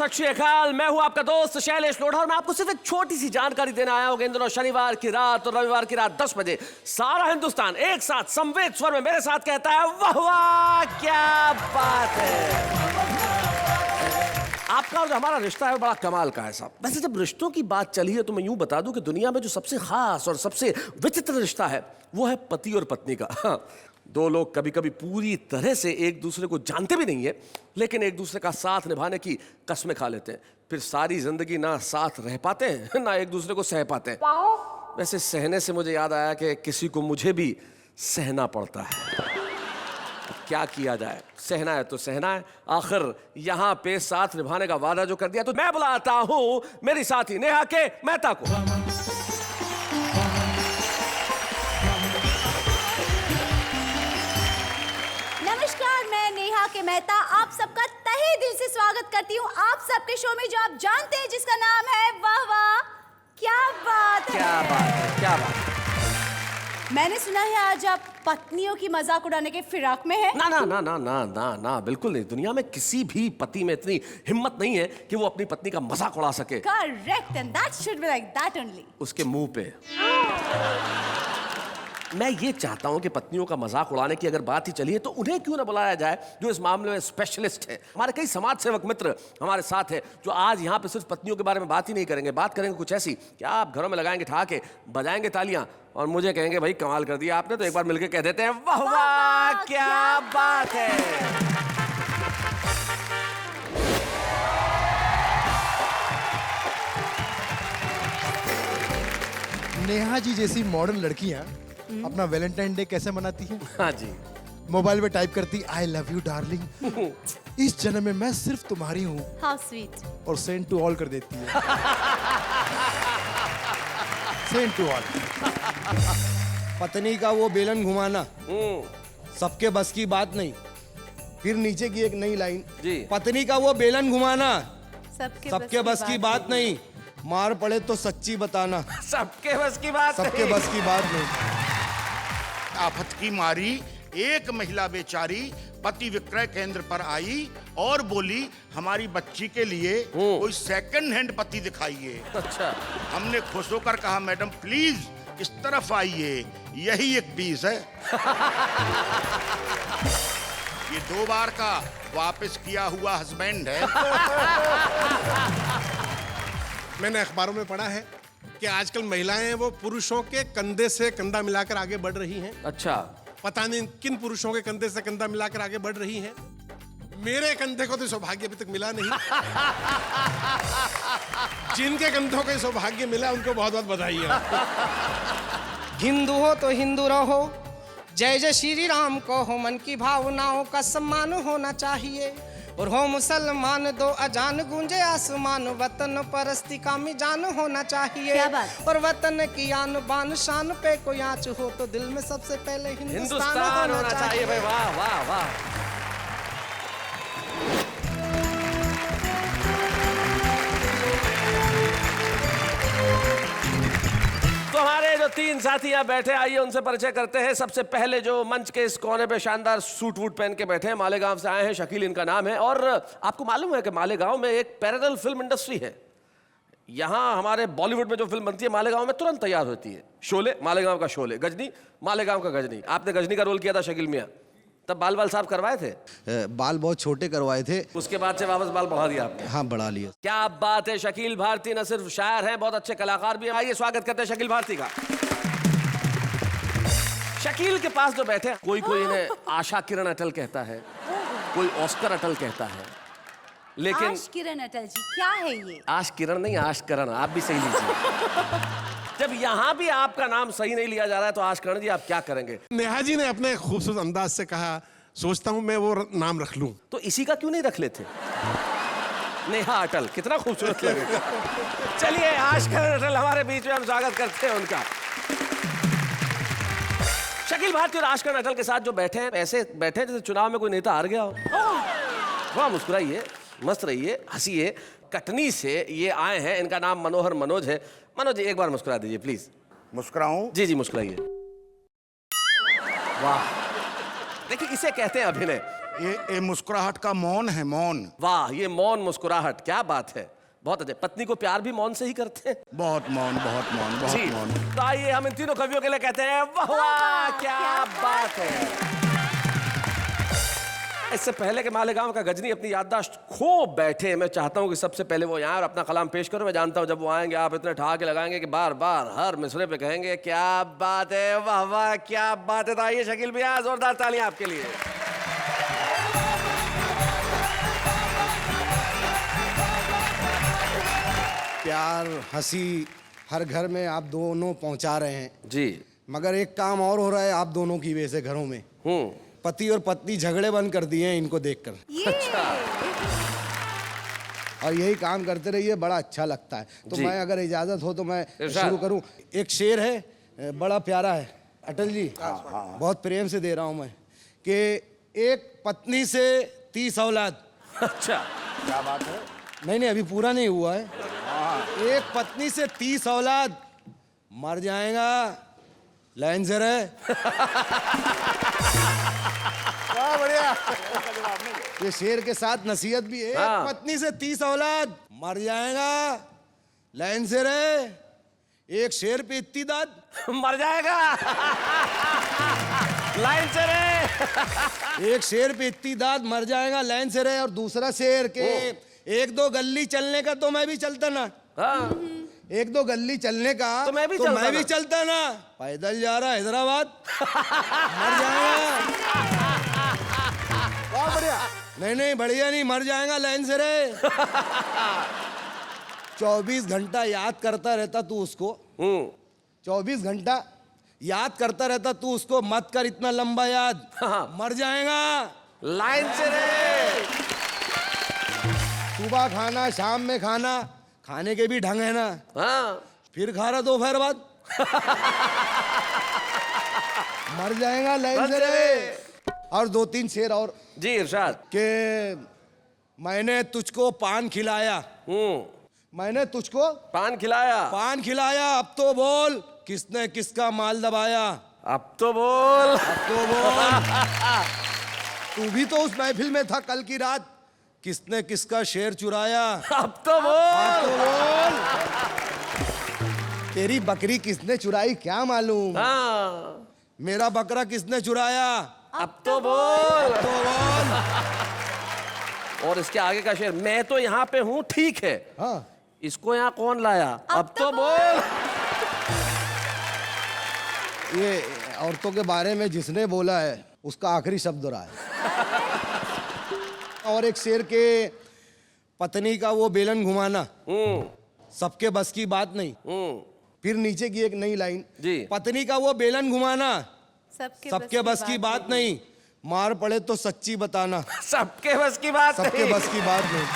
सत श्री अकाल। मैं हूं आपका दोस्त शैलेश लोढ़ा और मैं आपको सिर्फ एक छोटी सी जानकारी देने आया हूं। इन दिनों शनिवार की रात और रविवार की रात 10 बजे सारा हिंदुस्तान एक साथ समवेत स्वर में मेरे साथ कहता है वाह वाह क्या बात है। आपका और हमारा रिश्ता है बड़ा कमाल का है साहब। वैसे जब रिश्तों की बात चली है तो मैं यूं बता दूं कि दुनिया में जो सबसे खास और सबसे विचित्र रिश्ता है वो है पति और पत्नी का। हाँ, दो लोग कभी कभी पूरी तरह से एक दूसरे को जानते भी नहीं है लेकिन एक दूसरे का साथ निभाने की कसमें खा लेते हैं, फिर सारी जिंदगी ना साथ रह पाते हैं ना एक दूसरे को सह पाते हैं। वैसे सहने से मुझे याद आया कि किसी को मुझे भी सहना पड़ता है। क्या किया जाए, सहना है तो सहना है। आखिर यहाँ पे साथ निभाने का वादा जो कर दिया तो मैं बुलाता हूँ मेरी साथी नेहा के मेहता को। नमस्कार, मैं नेहा के मेहता आप सबका तहे दिल से स्वागत करती हूँ आप सबके शो में जो आप जानते हैं जिसका नाम है वाह वाह क्या बात है। क्या बात है, क्या बात है। मैंने सुना है आज आप पत्नियों की मजाक उड़ाने के फिराक में हैं। ना ना ना ना ना ना ना बिल्कुल नहीं। दुनिया में किसी भी पति में इतनी हिम्मत नहीं है कि वो अपनी पत्नी का मजाक उड़ा सके। Correct, and that should be like that only. उसके मुंह पे। मैं ये चाहता हूं कि पत्नियों का मजाक उड़ाने की अगर बात ही चली है तो उन्हें क्यों ना बुलाया जाए जो इस मामले में स्पेशलिस्ट है। हमारे कई समाज सेवक मित्र हमारे साथ हैं जो आज यहाँ पे सिर्फ पत्नियों के बारे में बात ही नहीं करेंगे, बात करेंगे कुछ ऐसी कि आप घरों में लगाएंगे ठहाके, बजाएंगे तालियां और मुझे कहेंगे भाई कमाल कर दिया आपने। तो एक बार मिलकर कह देते हैं वाह वाह क्या बात है। नेहा जी जैसी मॉडर्न लड़कियां अपना वैलेंटाइन डे कैसे मनाती हैं? हाँ जी, मोबाइल पे टाइप करती आई लव यू डार्लिंग, इस जन्म में मैं सिर्फ तुम्हारी हूँ, हाउ स्वीट, और सेंड टू ऑल कर देती है। Send to all. पत्नी का वो बेलन घुमाना सबके बस की बात नहीं। फिर नीचे की एक नई लाइन जी। पत्नी का वो बेलन घुमाना सबके बस की बात नहीं, मार पड़े तो सच्ची बताना सबके बस की बात सबके नहीं। बस की बात नहीं। आफत की मारी एक महिला बेचारी पति विक्रय केंद्र पर आई और बोली हमारी बच्ची के लिए कोई सेकंड हैंड पति दिखाइए। अच्छा, हमने खुश होकर कहा मैडम प्लीज इस तरफ आइए, यही एक पीस है। ये 2 बार का वापस किया हुआ हस्बैंड है। मैंने अखबारों में पढ़ा है कि आजकल महिलाएं वो पुरुषों के कंधे से कंधा मिलाकर आगे बढ़ रही हैं। अच्छा, पता नहीं किन पुरुषों के कंधे से कंधा मिलाकर आगे बढ़ रही हैं। मेरे कंधे को तो सौभाग्य अभी तक मिला नहीं। जिनके कंधों को सौभाग्य मिला उनको बहुत बहुत बधाई है। हिंदू हो तो हिंदू रहो, जय जय श्री राम कहो, मन की भावनाओं का सम्मान होना चाहिए। और हो मुसलमान दो अजान गूंजे आसमान, वतन परस्ती का मिजान होना चाहिए। क्या बात? और वतन की आन बान शान पे कोई आँच हो तो दिल में सबसे पहले हिंदुस्तान होना चाहिए। भाई वाह वाह वाह। तो हमारे जो 3 साथी यहाँ बैठे आइए उनसे परिचय करते हैं। सबसे पहले जो मंच के इस कोने पे शानदार सूट वूट पहन के बैठे हैं, मालेगांव से आए हैं, शकील इनका नाम है। और आपको मालूम है कि मालेगांव में एक पैरेलल फिल्म इंडस्ट्री है। यहाँ हमारे बॉलीवुड में जो फिल्म बनती है मालेगांव में तुरंत तैयार होती है। शोले मालेगांव का शोले, गजनी मालेगांव का गजनी। आपने गजनी का रोल किया था शकील मियाँ, तब बाल बाल साफ करवाए थे? बाल बहुत छोटे करवाए थे, उसके बाद से वापस बाल बढ़ा दिया आपने? हाँ बढ़ा लिया। क्या बात है। शकील भारती न सिर्फ शायर हैं, बहुत अच्छे कलाकार भी हैं। आइए स्वागत करते हैं शकील भारती का। शकील के पास जो बैठे कोई इन्हें आशा किरण अटल कहता है, कोई ऑस्कर अटल कहता है, लेकिन आश किरण अटल जी क्या है ये? आश किरण नहीं, आश करण। आप भी सही लीजिए। जब यहाँ भी आपका नाम सही नहीं लिया जा रहा है तो आश करण जी आप क्या करेंगे? नेहा जी ने अपने खूबसूरत अंदाज से कहा, सोचता हूँ मैं वो नाम रख लूं। तो इसी का क्यों नहीं रख लेते? नेहा अटल, कितना खूबसूरत लगेगा। चलिए आश करण अटल हमारे बीच में, हम स्वागत करते हैं उनका। शकील भारती और आश करण अटल के साथ जो बैठे हैं ऐसे बैठे जैसे चुनाव में कोई नेता हार गया हो। थोड़ा मुस्कुराइए, मस्त रहिए, हंसिए। कटनी से ये आए हैं, इनका नाम मनोहर मनोज है। मनोज जी एक बार मुस्कुरा दीजिए प्लीज। मुस्कुराऊं? जी जी मुस्कुराइए। वाह देखिए इसे कहते हैं अभिनय। ये मुस्कुराहट का मौन है, मौन। वाह, ये मौन मुस्कुराहट, क्या बात है, बहुत अच्छे। पत्नी को प्यार भी मौन से ही करते हैं। बहुत मौन, बहुत मौन, बहुत जी, मौन। तो आइए हम इन तीनों कवियों के लिए कहते हैं वाह वाह, क्या बात है। इससे पहले कि मालेगांव का गजनी अपनी याददाश्त खो बैठे, मैं चाहता हूं कि सबसे पहले वो यहाँ और अपना कलाम पेश करो। मैं जानता हूं जब वो आएंगे आप इतने ठहाके लगाएंगे कि बार बार हर मिसरे पे कहेंगे क्या बात है, वाह वाह क्या बात है। तो आइए शकील भैया, जोरदार तालियां आपके लिए। प्यार हंसी हर घर में आप दोनों पहुंचा रहे हैं, जी। मगर एक काम और हो रहा है आप दोनों की वजह से घरों में। पति और पत्नी झगड़े बंद कर दिए हैं इनको देखकर। और यही काम करते रहिए, बड़ा अच्छा लगता है। तो जी। मैं अगर इजाजत हो तो मैं इरशाद। शुरू करूं। एक शेर है, बड़ा प्यारा है, अटल जी बहुत प्रेम से दे रहा हूं मैं, कि एक पत्नी से 30 औलाद। अच्छा, क्या बात है? नहीं अभी पूरा नहीं हुआ है। एक पत्नी से 30 औलाद, मर जाएगा लाइन से रहे। बढ़िया। ये शेर के साथ नसीहत भी है। हाँ। एक पत्नी से 30 औलाद, मर जाएगा लाइन से रहे। एक शेर पे इतनी दाद, मर जाएगा लाइन से रहे। एक शेर पे इतनी दाद, मर जाएगा लाइन से रहे। और दूसरा शेर के एक दो गली चलने का तो मैं भी चलता ना। हाँ। एक दो गली चलने का तो मैं भी चलता ना। पैदल जा रहा हैदराबाद, मर जाएगा। बढ़िया। नहीं बढ़िया नहीं, मर जाएगा लाइन से रे। 24 घंटा याद करता रहता तू उसको। 24 घंटा याद करता रहता तू उसको, मत कर इतना लंबा याद, मर जाएगा लाइन से रहे। सुबह खाना, शाम में खाना, खाने के भी ढंग है ना। हाँ। फिर खा रहा दोपहर बाद, मर जाएगा लाइन से रहे। और 2-3 शेर और। जी इरशाद। कि मैंने तुझको पान खिलाया, मैंने तुझको पान खिलाया, पान खिलाया, अब तो बोल किसने किसका माल दबाया। अब तो बोल। अब तो बोल। तू भी तो उस महफिल में था कल की रात, किसने किसका शेर चुराया। अब तो बोल। अब तो बोल। तेरी बकरी किसने चुराई क्या मालूम। हाँ। मेरा बकरा किसने चुराया। अब तो बोल। तो बोल। और इसके आगे का शेर, मैं तो यहाँ पे हूँ ठीक है, हाँ। इसको यहाँ कौन लाया। अब तो बोल। ये औरतों के बारे में जिसने बोला है उसका आखिरी शब्द रहा है। और एक शेर के, पत्नी का वो बेलन घुमाना सबके बस की बात नहीं। फिर नीचे की एक नई लाइन, जी। पत्नी का वो बेलन घुमाना सबके बस की बात नहीं, मार पड़े तो सच्ची बताना। सबके बस की बात सबके नहीं। बस की बात नहीं,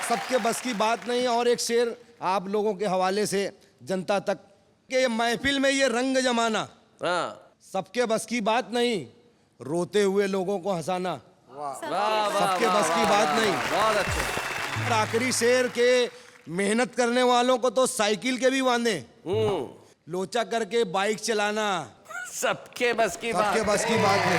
सबके बस की बात नहीं। और एक शेर आप लोगों के हवाले से जनता तक, कि महफिल में ये रंग जमाना हाँ। सबके बस की बात नहीं, रोते हुए लोगों को हंसाना सबके बस की बात नहीं। बहुत अच्छे। और आखिरी शेर के, मेहनत करने वालों को तो साइकिल के भी वांदे, लोचा करके बाइक चलाना सबके बस की बात। सबके बस की बात नहीं।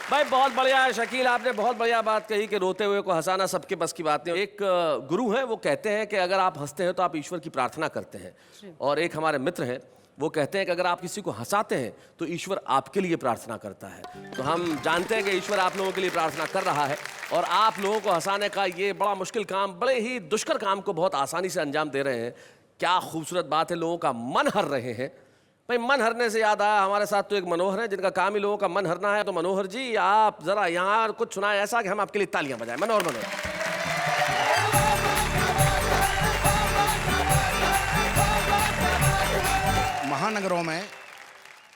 भाई बहुत बढ़िया है शकील, आपने बहुत बढ़िया बात कही कि रोते हुए को हंसाना सबके बस की बात नहीं। एक गुरु है, वो कहते हैं कि अगर आप हंसते हैं तो आप ईश्वर की प्रार्थना करते हैं। और एक हमारे मित्र हैं, वो कहते हैं कि अगर आप किसी को हंसाते हैं तो ईश्वर आपके लिए प्रार्थना करता है। तो हम जानते हैं कि ईश्वर आप लोगों के लिए प्रार्थना कर रहा है, और आप लोगों को हंसाने का ये बड़ा मुश्किल काम, बड़े ही दुष्कर काम को बहुत आसानी से अंजाम दे रहे हैं। क्या खूबसूरत बात है, लोगों का मन हर रहे हैं। भाई मन हरने से याद आया, हमारे साथ तो एक मनोहर है जिनका काम ही लोगों का मन हरना है। तो मनोहर जी, आप जरा यहाँ कुछ सुनाए ऐसा कि हम आपके लिए तालियां बजाएं। मनोहर। महानगरों में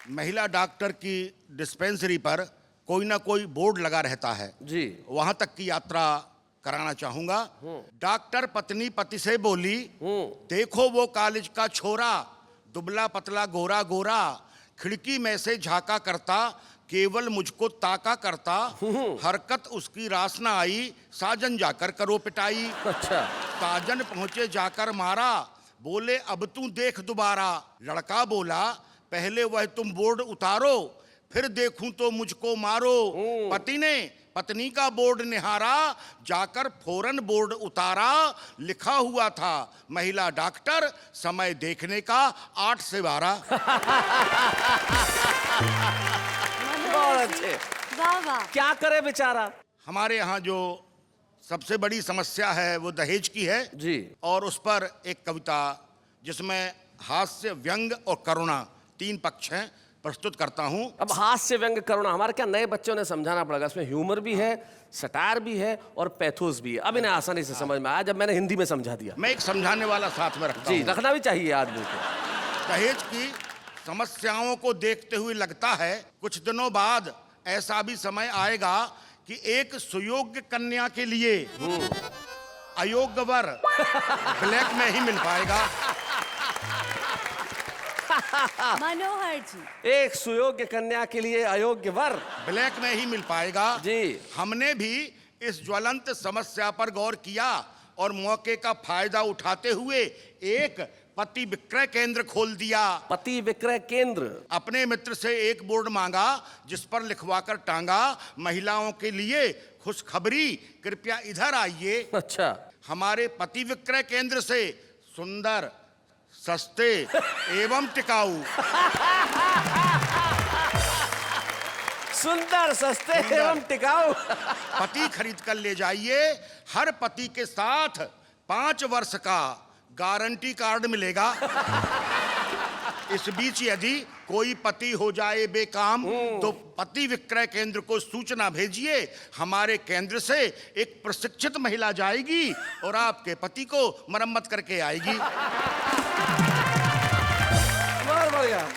महिला डॉक्टर की डिस्पेंसरी पर कोई ना कोई बोर्ड लगा रहता है जी। वहां तक की यात्रा कराना चाहूंगा। डॉक्टर पत्नी पति से बोली, देखो वो कॉलेज का छोरा, दुबला पतला गोरा गोरा, खिड़की में से झांका करता, केवल मुझको ताका करता, हरकत उसकी रास ना आई, साजन जाकर करो पिटाई। अच्छा। साजन पहुंचे जाकर मारा, बोले अब तू देख दोबारा। लड़का बोला पहले वह तुम बोर्ड उतारो, फिर देखूं तो मुझको मारो। पति ने पत्नी का बोर्ड निहारा, जाकर फौरन बोर्ड उतारा। लिखा हुआ था महिला डॉक्टर, समय देखने का 8 से 12। बहुत अच्छे। वाह वाह। क्या करे बेचारा। हमारे यहाँ जो सबसे बड़ी समस्या है वो दहेज की है जी। और उस पर एक कविता जिसमें हास्य, व्यंग और करुणा 3 पक्ष हैं, प्रस्तुत करता हूं। अब हास्य, व्यंग, करुणा हमारे क्या नए बच्चों ने समझाना पड़ेगा। इसमें ह्यूमर भी है, सटायर भी है और पैथोस भी है। अब इन्हें आसानी से समझ में आया जब मैंने हिंदी में समझा दिया। मैं एक समझाने वाला साथ में रखता जी, हूं। रखना भी चाहिए आदमी को। दहेज की समस्याओं को देखते हुए लगता है कुछ दिनों बाद ऐसा भी समय आएगा कि एक सुयोग्य कन्या के लिए अयोग्य वर ब्लैक में ही मिल पाएगा। मनोहर जी, एक सुयोग्य कन्या के लिए अयोग्य वर ब्लैक में ही मिल पाएगा। जी। हमने भी इस ज्वलंत समस्या पर गौर किया और मौके का फायदा उठाते हुए एक पति विक्रय केंद्र खोल दिया। पति विक्रय केंद्र। अपने मित्र से एक बोर्ड मांगा जिस पर लिखवाकर टांगा, महिलाओं के लिए खुशखबरी, कृपया इधर आइए। अच्छा। हमारे पति विक्रय केंद्र से सुंदर, सस्ते एवं टिकाऊ। सुंदर, सस्ते एवं टिकाऊ। पति खरीद कर ले जाइए। हर पति के साथ 5 वर्ष का गारंटी कार्ड मिलेगा। इस बीच यदि कोई पति हो जाए बेकाम तो पति विक्रय केंद्र को सूचना भेजिए। हमारे केंद्र से एक प्रशिक्षित महिला जाएगी और आपके पति को मरम्मत करके आएगी। बहुत बढ़िया।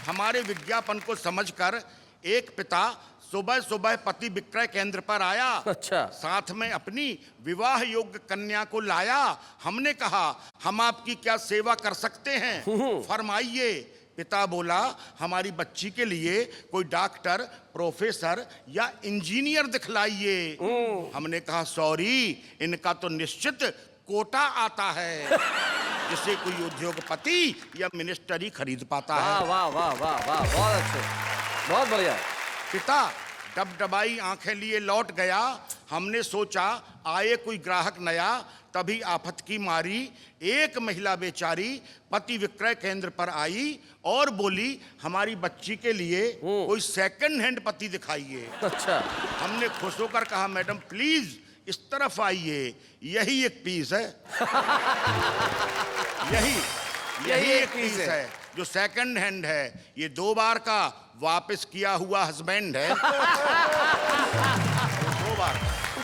हमारे विज्ञापन को समझकर एक पिता सुबह सुबह पति विक्रय केंद्र पर आया। अच्छा। साथ में अपनी विवाह योग्य कन्या को लाया। हमने कहा हम आपकी क्या सेवा कर सकते हैं, फरमाइए। पिता बोला हमारी बच्ची के लिए कोई डॉक्टर, प्रोफेसर या इंजीनियर दिखलाइए। हमने कहा सॉरी, इनका तो निश्चित कोटा आता है जिसे कोई उद्योगपति या मिनिस्टर ही खरीद पाता है। वाह वाह वाह वाह वाह, बहुत अच्छे, बहुत बढ़िया। पिता डबडबाई आंखें लिए लौट गया। हमने सोचा आए कोई ग्राहक नया, तभी आफत की मारी एक महिला बेचारी पति विक्रय केंद्र पर आई और बोली हमारी बच्ची के लिए कोई सेकंड हैंड पति दिखाइए। अच्छा। हमने खुश होकर कहा मैडम प्लीज इस तरफ आइए, यही एक पीस है। यही एक पीस है जो सेकंड हैंड है। ये 2 बार का वापस किया हुआ हस्बैंड है।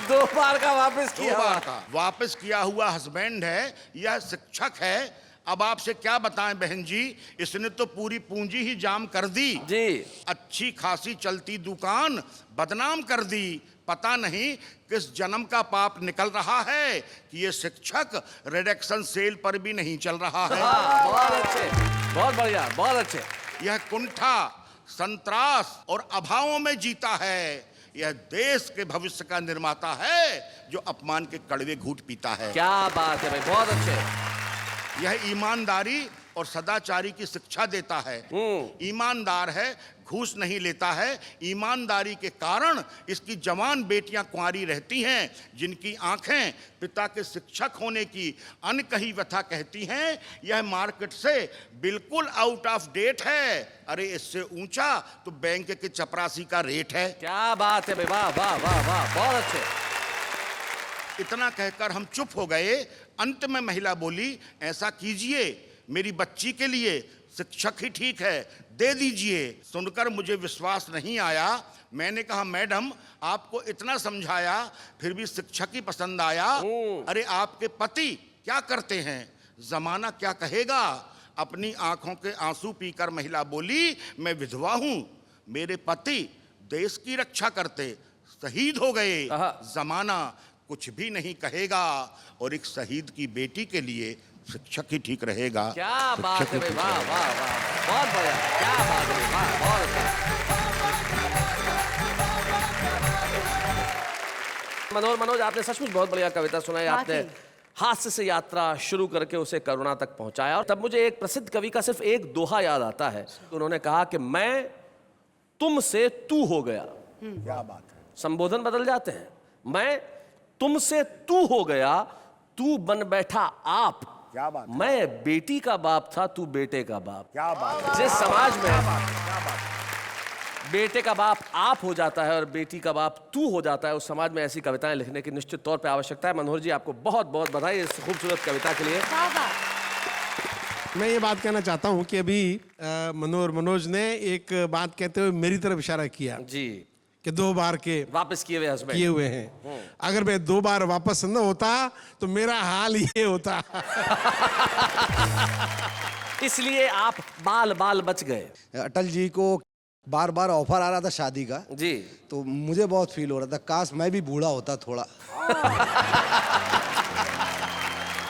2 बार का वापस 2 किया। बार का वापस किया हुआ हस्बैंड है। यह शिक्षक है। अब आपसे क्या बताएं बहन जी, इसने तो पूरी पूंजी ही जाम कर दी जी। अच्छी खासी चलती दुकान बदनाम कर दी। पता नहीं किस जन्म का पाप निकल रहा है कि ये शिक्षक रिडक्शन सेल पर भी नहीं चल रहा है। बहुत अच्छे, बहुत बढ़िया, बहुत अच्छे। यह कुंठा, संत्रास और अभावों में जीता है। यह देश के भविष्य का निर्माता है जो अपमान के कड़वे घूंट पीता है। क्या बात है भाई, बहुत अच्छे। यह ईमानदारी और सदाचारी की शिक्षा देता है। ईमानदार है, घूस नहीं लेता है। ईमानदारी के कारण इसकी जवान बेटियां कुंवारी रहती हैं जिनकी आंखें पिता के शिक्षक होने की अनकही व्यथा कहती हैं। यह मार्केट से बिल्कुल आउट ऑफ डेट है। अरे इससे ऊंचा तो बैंक के चपरासी का रेट है। क्या बात है भाई, वाह वाह वाह वाह, बहुत अच्छे। इतना कहकर हम चुप हो गए। अंत में महिला बोली ऐसा कीजिए, मेरी बच्ची के लिए शिक्षक ही ठीक है, दे दीजिए। सुनकर मुझे विश्वास नहीं आया। मैंने कहा मैडम आपको इतना समझाया फिर भी शिक्षक ही पसंद आया। अरे आपके पति क्या करते हैं, जमाना क्या कहेगा। अपनी आंखों के आंसू पीकर महिला बोली मैं विधवा हूं, मेरे पति देश की रक्षा करते शहीद हो गए। जमाना कुछ भी नहीं कहेगा और एक शहीद की बेटी के लिए शिक्षक ही ठीक रहेगा। क्या बात है भाई, वाह वाह वाह, बहुत बढ़िया। क्या बात है, वाह, बहुत अच्छा। मनोज, आपने सचमुच बहुत बढ़िया कविता सुनाई। आपने हास्य से यात्रा शुरू करके उसे करुणा तक पहुंचाया। और तब मुझे एक प्रसिद्ध कवि का सिर्फ एक दोहा याद आता है। उन्होंने कहा कि मैं तुमसे तू हो गया। क्या बात है। संबोधन बदल जाते हैं। मैं तुमसे तू हो गया, तू बन बैठा आप। क्या बात है। मैं बेटी का बाप था, तू बेटे का बाप। क्या बात है। जिस समाज में बेटे का बाप आप हो जाता है और बेटी का बाप तू हो जाता है, उस समाज में ऐसी कविताएं लिखने की निश्चित तौर पे आवश्यकता है। मनोहर जी, आपको बहुत बहुत बधाई इस खूबसूरत कविता के लिए। वाह वाह। मैं ये बात कहना चाहता हूँ कि अभी मनोज ने एक बात कहते हुए मेरी तरफ इशारा किया जी, कि 2 बार के वापस किए हुए हस्बैंड। किए हुए हैं। अगर मैं 2 बार वापस न होता तो मेरा हाल ये होता। इसलिए आप बाल बाल बच गए। अटल जी को बार बार ऑफर आ रहा था शादी का, जी, तो मुझे बहुत फील हो रहा था काश मैं भी बूढ़ा होता थोड़ा।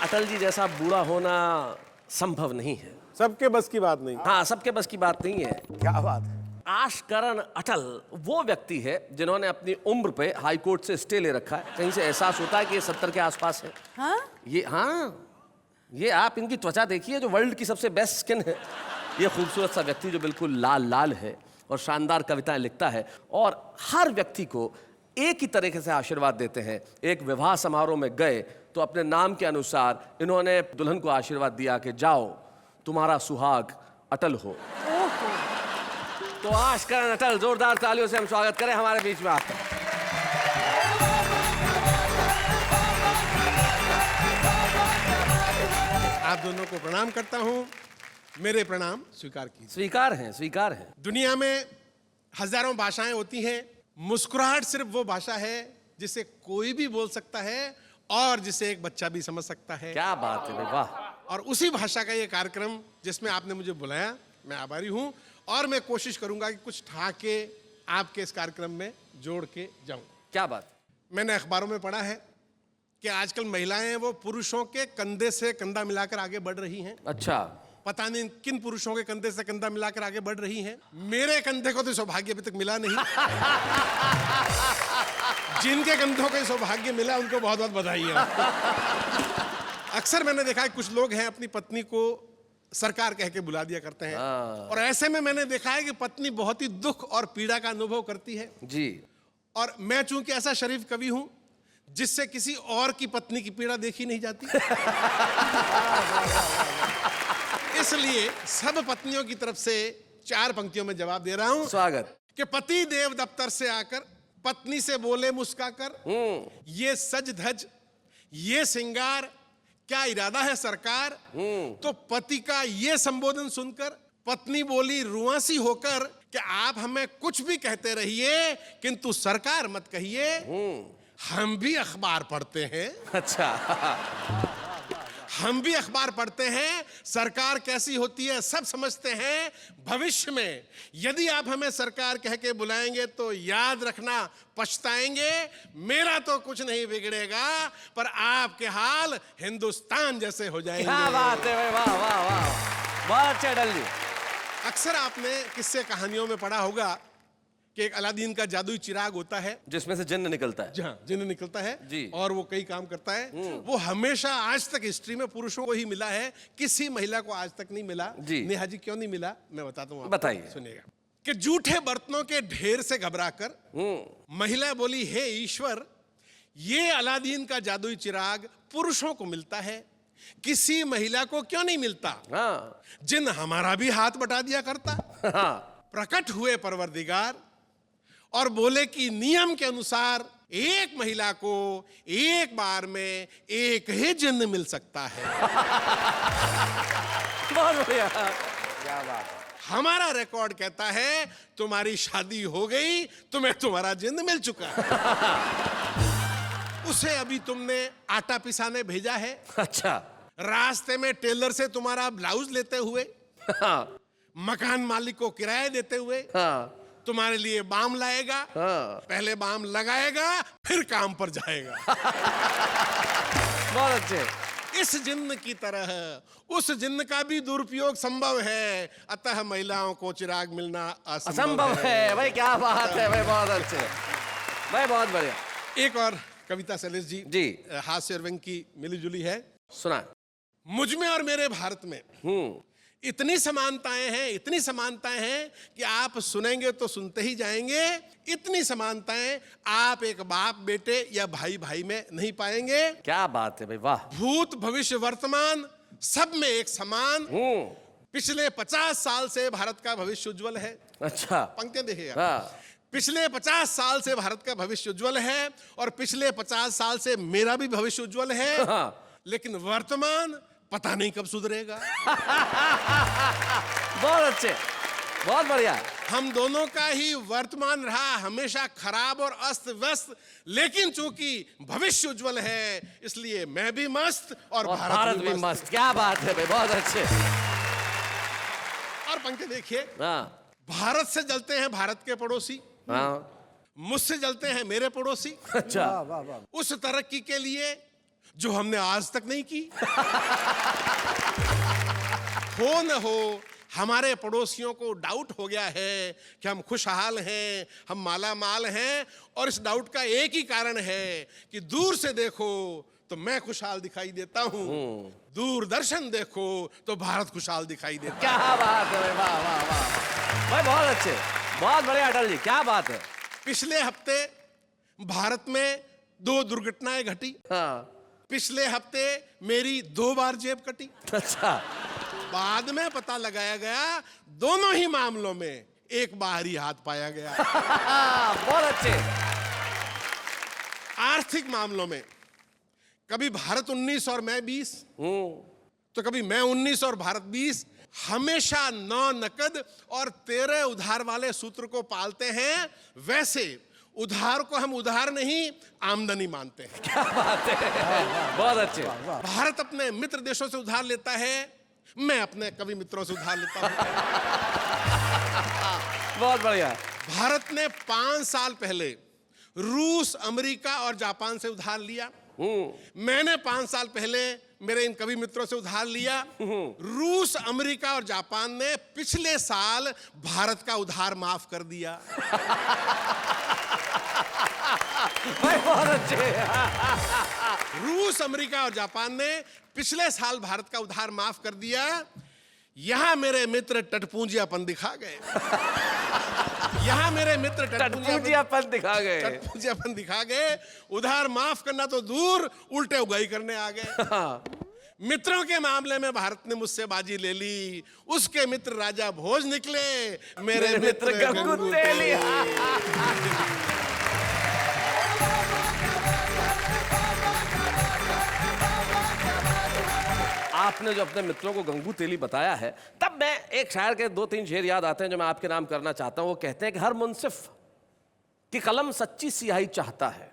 अटल जी जैसा बूढ़ा होना संभव नहीं है। सबके बस की बात नहीं। हाँ, सबके बस की बात नहीं है। क्या बात है। आशकरण अटल वो व्यक्ति है जिन्होंने अपनी उम्र पे हाई कोर्ट से स्टे ले रखा है। कहीं से एहसास होता है कि ये 70 के आसपास है। हाँ? ये आप इनकी त्वचा देखिए, जो वर्ल्ड की सबसे बेस्ट स्किन है। ये खूबसूरत सा व्यक्ति जो बिल्कुल लाल लाल है और शानदार कविताएं लिखता है और हर व्यक्ति को एक ही तरीके से आशीर्वाद देते हैं। एक विवाह समारोह में गए तो अपने नाम के अनुसार इन्होंने दुल्हन को आशीर्वाद दिया कि जाओ, तुम्हारा सुहाग अटल हो। तो आशकरण अटल, जोरदार तालियों से हम स्वागत करें हमारे बीच में आपका। आप दोनों को प्रणाम करता हूँ। मेरे प्रणाम स्वीकार कीजिए। स्वीकार हैं, स्वीकार हैं। दुनिया में हजारों भाषाएं होती हैं, मुस्कुराहट सिर्फ वो भाषा है जिसे कोई भी बोल सकता है और जिसे एक बच्चा भी समझ सकता है। क्या बात है, वाह। और उसी भाषा का ये कार्यक्रम जिसमें आपने मुझे बुलाया, मैं आभारी हूँ और मैं कोशिश करूंगा कि कुछ ठाके आपके इस कार्यक्रम में जोड़ के जाऊं। क्या बात। मैंने अखबारों में पढ़ा है कि आजकल महिलाएं वो पुरुषों के कंधे से कंधा मिलाकर आगे बढ़ रही हैं। अच्छा, पता नहीं किन पुरुषों के कंधे से कंधा मिलाकर आगे बढ़ रही हैं। मेरे कंधे को तो सौभाग्य अभी तक मिला नहीं। जिनके कंधों को सौभाग्य मिला उनको बहुत बहुत बधाई है। अक्सर मैंने देखा है कुछ लोग हैं अपनी पत्नी को सरकार कह के बुला दिया करते हैं और ऐसे में मैंने देखा है कि पत्नी बहुत ही दुख और पीड़ा का अनुभव करती है जी। और मैं चूंकि ऐसा शरीफ कवि हूं जिससे किसी और की पत्नी की पीड़ा देखी नहीं जाती, इसलिए सब पत्नियों की तरफ से 4 पंक्तियों में जवाब दे रहा हूं। स्वागत। कि पति देव दफ्तर से आकर पत्नी से बोले मुस्काकर, ये सज धज ये सिंगार क्या इरादा है सरकार। तो पति का ये संबोधन सुनकर पत्नी बोली रुआसी होकर कि आप हमें कुछ भी कहते रहिए किंतु सरकार मत कहिए, हम भी अखबार पढ़ते हैं। अच्छा। हम भी अखबार पढ़ते हैं, सरकार कैसी होती है सब समझते हैं। भविष्य में यदि आप हमें सरकार कह के बुलाएंगे तो याद रखना पछताएंगे। मेरा तो कुछ नहीं बिगड़ेगा पर आपके हाल हिंदुस्तान जैसे हो जाएंगे। क्या बात है भाई, वाह वाह वाह, बहुत अच्छा अटल जी। अक्सर आपने किस्से कहानियों में पढ़ा होगा कि एक अलादीन का जादुई चिराग होता है जिसमें से जिन्न निकलता है। जहाँ जिन्न निकलता है जी। और वो कई काम करता है। वो हमेशा आज तक हिस्ट्री में पुरुषों को ही मिला है, किसी महिला को आज तक नहीं मिला। जी। नेहा जी क्यों नहीं मिला मैं बताता हूँ। बताइए। सुनिएगा कि जूठे बर्तनों के ढेर से घबराकर महिला बोली, हे ईश्वर, ये अलादीन का जादुई चिराग पुरुषों को मिलता है, किसी महिला को क्यों नहीं मिलता। हाँ। जिन हमारा भी हाथ बटा दिया करता। हाँ। प्रकट हुए परवरदिगार और बोले कि नियम के अनुसार एक महिला को एक बार में एक ही जिन्न मिल सकता है। बहुत बढ़िया। क्या बात है। हमारा रिकॉर्ड कहता है तुम्हारी शादी हो गई, तुम्हें तुम्हारा जिन्न मिल चुका है। उसे अभी तुमने आटा पिसाने भेजा है, अच्छा। रास्ते में टेलर से तुम्हारा ब्लाउज लेते हुए, हाँ। मकान मालिक को किराया देते हुए हाँ। तुम्हारे लिए बाम लाएगा। हाँ। पहले बाम लगाएगा फिर काम पर जाएगा। बहुत अच्छे। इस जिन्न की तरह उस जिन्न का भी दुरुपयोग संभव है, अतः महिलाओं को चिराग मिलना असंभव है। भाई क्या बात है भाई, बहुत अच्छे भाई, बहुत बढ़िया। एक और कविता शैलेश जी जी। हास्य और व्यंग की मिलीजुली है। सुना। मुझ में और मेरे भारत में इतनी समानताएं हैं, इतनी समानताएं हैं कि आप सुनेंगे तो सुनते ही जाएंगे। इतनी समानताएं आप एक बाप बेटे या भाई भाई में नहीं पाएंगे। क्या बात है भाई, वाह। भूत भविष्य वर्तमान सब में एक समान। पिछले 50 साल से भारत का भविष्य उज्जवल है। अच्छा। पंक्तियां देखिएगा। हाँ। पिछले 50 साल से भारत का भविष्य उज्जवल है और पिछले 50 साल से मेरा भी भविष्य उज्जवल है। हाँ। लेकिन वर्तमान पता नहीं कब सुधरेगा। बहुत अच्छे, बहुत बढ़िया। हम दोनों का ही वर्तमान रहा हमेशा खराब और अस्त व्यस्त, लेकिन चूंकि भविष्य उज्जवल है इसलिए मैं भी मस्त और भारत भी मस्त। क्या बात है भाई, बहुत अच्छे। और पंक्ति देखिए। हाँ। भारत से जलते हैं भारत के पड़ोसी, हाँ। मुझसे जलते हैं मेरे पड़ोसी। अच्छा। उस तरक्की के लिए जो हमने आज तक नहीं की। हो न हो हमारे पड़ोसियों को डाउट हो गया है कि हम खुशहाल हैं, हम माला माल हैं, और इस डाउट का एक ही कारण है कि दूर से देखो तो मैं खुशहाल दिखाई देता हूं, दूरदर्शन देखो तो भारत खुशहाल दिखाई देता है। क्या बात है भाई, वाह वाह वाह भाई, बहुत अच्छे, बहुत बढ़िया अटल जी, क्या बात है। पिछले हफ्ते भारत में 2 दुर्घटनाएं घटी। हाँ। पिछले हफ्ते मेरी 2 बार जेब कटी। अच्छा। बाद में पता लगाया गया दोनों ही मामलों में एक बाहरी हाथ पाया गया। बहुत अच्छे। आर्थिक मामलों में कभी भारत 19 और मैं 20, तो कभी मैं 19 और भारत 20। हमेशा 9 नकद और 13 उधार वाले सूत्र को पालते हैं। वैसे उधार को हम उधार नहीं आमदनी मानते हैं। क्या बात है, बहुत अच्छे। भारत अपने मित्र देशों से उधार लेता है, मैं अपने कवि मित्रों से उधार लेता हूं। बहुत बढ़िया। भारत ने 5 साल पहले रूस, अमेरिका और जापान से उधार लिया। मैंने 5 साल पहले मेरे इन कवि मित्रों से उधार लिया। रूस, अमेरिका और जापान ने पिछले साल भारत का उधार माफ कर दिया। बहुत अच्छे। रूस, अमेरिका और जापान ने पिछले साल भारत का उधार माफ कर दिया। यहां मेरे मित्र टटपूंजियापन दिखा गए। यहां मेरे मित्र टटपूंजियापन दिखा गए। टटपूंजियापन दिखा गए। उधार माफ करना तो दूर, उल्टे उगाई करने आ गए। मित्रों के मामले में भारत ने मुझसे बाजी ले ली। उसके मित्र राजा भोज निकले, मेरे मित्र गंगू तेली। आपने जो अपने मित्रों को गंगू तेली बताया है, तब मैं एक शायर के 2-3 शेर याद आते हैं जो मैं आपके नाम करना चाहता हूं। वो कहते हैं कि हर मुंसिफ की कलम सच्ची सियाही चाहता है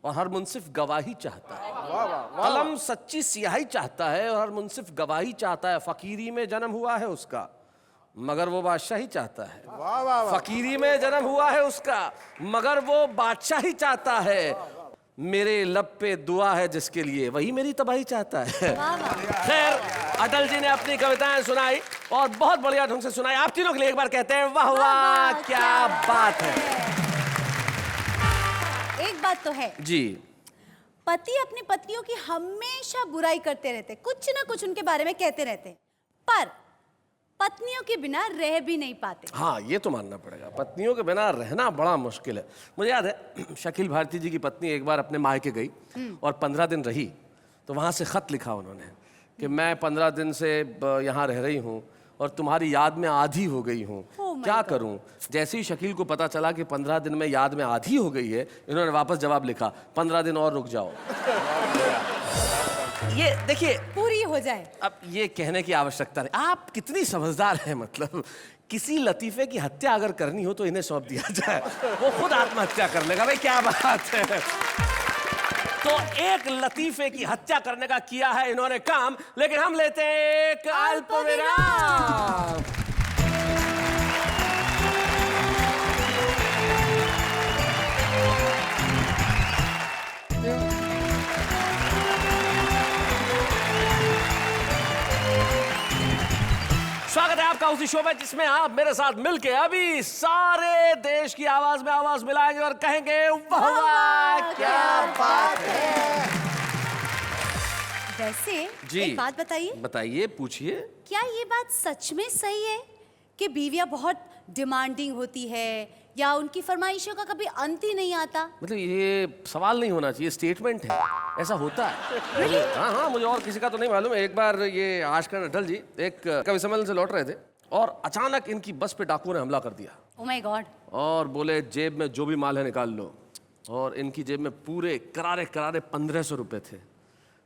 और हर मुंसिफ गवाही चाहता है। कलम सच्ची सियाही चाहता है और हर मुंसिफ गवाही चाहता है। फकीरी में जन्म हुआ है उसका मगर वो बादशाही चाहता है। फकीरी में जन्म हुआ है उसका मगर वो बादशाही चाहता है। मेरे लब पे दुआ है जिसके लिए वही मेरी तबाही चाहता है। खैर, अटल जी ने अपनी कविताएं सुनाई और बहुत बढ़िया ढंग से सुनाई। आप तीनों के लिए एक बार कहते हैं वाह वाह, क्या बात है। एक बात तो है जी, पति अपनी पत्नियों की हमेशा बुराई करते रहते, कुछ ना कुछ उनके बारे में कहते रहते, पर पत्नियों के बिना रह भी नहीं पाते। हाँ, ये तो मानना पड़ेगा, पत्नियों के बिना रहना बड़ा मुश्किल है। मुझे याद है शकील भारती जी की पत्नी एक बार अपने मायके गई और 15 दिन रही, तो वहाँ से खत लिखा उन्होंने कि मैं 15 दिन से यहाँ रह रही हूँ और तुम्हारी याद में आधी हो गई हूँ, क्या करूँ। जैसे ही शकील को पता चला कि 15 दिन में याद में आधी हो गई है, इन्होंने वापस जवाब लिखा 15 दिन और रुक जाओ। ये देखिए, पूरी हो जाए। अब ये कहने की आवश्यकता नहीं। आप कितनी समझदार हैं, मतलब किसी लतीफे की हत्या अगर करनी हो तो इन्हें सौंप दिया जाए, वो खुद आत्महत्या कर लेगा। भाई क्या बात है। तो एक लतीफे की हत्या करने का किया है इन्होंने काम, लेकिन हम लेते हैं एक अल्प विराम। स्वागत है आपका उसी शो में जिसमें आप मेरे साथ मिलके अभी सारे देश की आवाज में आवाज मिलाएंगे और कहेंगे वाह वाह क्या बात है। वैसे जी एक बात बताइए, बताइए, पूछिए। क्या ये बात सच में सही है कि बीवियां बहुत डिमांडिंग होती है या उनकी फरमाइशों का कभी अंत ही नहीं आता? मतलब ये सवाल नहीं होना चाहिए, स्टेटमेंट है, ऐसा होता है। हाँ हाँ, मुझे और किसी का तो नहीं मालूम। एक बार ये आजकल अटल जी एक कवि सम्मेलन से लौट रहे थे और अचानक इनकी बस पे डाकुओं ने हमला कर दिया। Oh my God. और बोले जेब में जो भी माल है निकाल लो। और इनकी जेब में पूरे करारे करारे 1500 रुपए थे।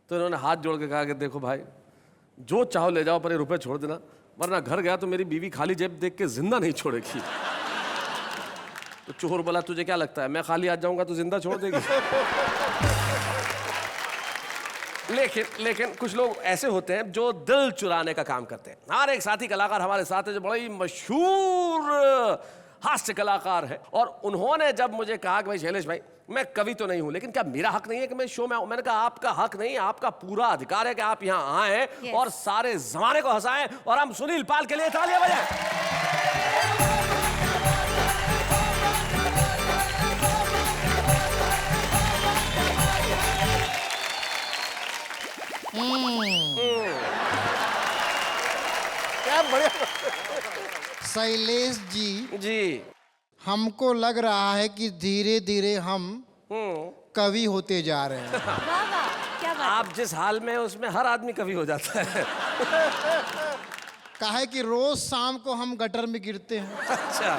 तो इन्होंने हाथ जोड़ के कहा कि देखो भाई, जो चाहो ले जाओ, पर ये रुपए छोड़ देना, वरना घर गया तो मेरी बीवी खाली जेब देख के जिंदा नहीं छोड़ेगी। तो चोर बोला, तुझे क्या लगता है मैं खाली आ जाऊंगा तो जिंदा छोड़ देगी? लेकिन कुछ लोग ऐसे होते हैं जो दिल चुराने का काम करते हैं। हमारे एक साथी कलाकार हमारे साथ है जो बड़ा ही मशहूर हास्य कलाकार है, और उन्होंने जब मुझे कहा कि भाई शैलेश भाई, मैं कवि तो नहीं हूं, लेकिन क्या मेरा हक नहीं है कि मैं शो में आऊं? मैंने कहा आपका हक नहीं, आपका पूरा अधिकार है कि आप यहां आए और सारे जमाने को हंसाएं। और हम सुनील पाल के लिए तालियां बजाएं। क्या बढ़िया। शैलेश जी, जी हमको लग रहा है कि धीरे धीरे हम कवि होते जा रहे हैं। वाह वाह क्या बात। आप जिस हाल में उसमें हर आदमी कवि हो जाता है। काहे कि रोज शाम को हम गटर में गिरते हैं, अच्छा,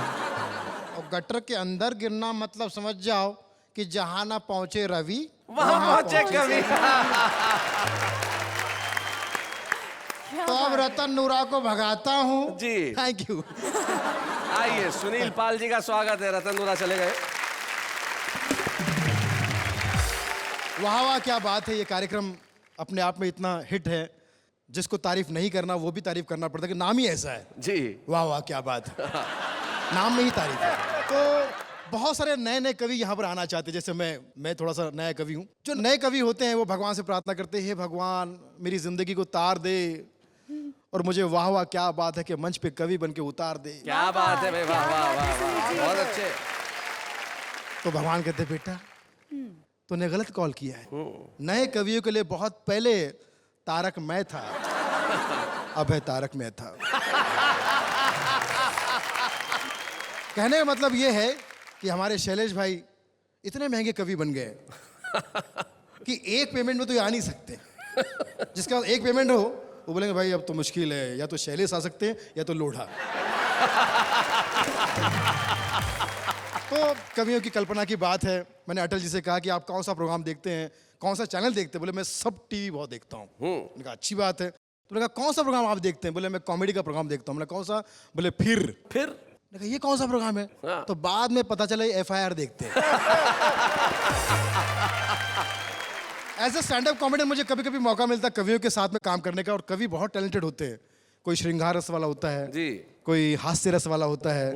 और गटर के अंदर गिरना मतलब समझ जाओ कि जहां ना पहुंचे रवि वहां पहुंचे कवि। तो अब रतन नूरा को भगाता हूँ जी थैंक यू। आइए, सुनील पाल जी का स्वागत है। रतन नूरा चले गए। वाह वाह क्या बात है। ये कार्यक्रम अपने आप में इतना हिट है, जिसको तारीफ नहीं करना वो भी तारीफ करना पड़ता है कि नाम ही ऐसा है। जी वाह वाह क्या बात है। नाम में ही तारीफ है। तो बहुत सारे नए नए कवि यहाँ पर आना चाहते हैं, जैसे मैं थोड़ा सा नया कवि हूँ। जो नए कवि होते हैं वो भगवान से प्रार्थना करते हैं, हे भगवान मेरी जिंदगी को तार दे और मुझे वाह वाह क्या बात है कि मंच पे कवि बन के उतार दे। क्या बात है भाई, वाह वाह वाह वाह, बहुत अच्छे। तो भगवान कहते बेटा तूने गलत कॉल किया है। नए कवियों के लिए बहुत पहले तारक मैं था, अब है तारक मैं था। कहने का मतलब ये है कि हमारे शैलेश भाई इतने महंगे कवि बन गए कि एक पेमेंट में तो ये आ नहीं सकते। जिसका एक पेमेंट हो वो बोलेंगे भाई अब तो मुश्किल है, या तो शैलेश आ सकते हैं या तो लोढ़ा। तो कवियों की कल्पना की बात है। मैंने अटल जी से कहा कि आप कौन सा प्रोग्राम देखते हैं, कौन सा चैनल देखते हैं? बोले मैं सब टीवी बहुत देखता हूँ। मैंने कहा अच्छी बात है। तो मैंने कहा कौन सा प्रोग्राम आप देखते हैं? बोले मैं कॉमेडी का प्रोग्राम देखता हूँ। मैंने कौन सा? बोले फिर मैंने कहा ये कौन सा प्रोग्राम है? हाँ। तो बाद में पता चला FIR देखते हैं। As a stand up comedian मुझे कभी कभी मौका मिलता है कवियों के साथ में काम करने का, और कवि बहुत टैलेंटेड होते हैं। कोई श्रृंगार रस वाला होता है जी, कोई हास्य रस वाला होता है,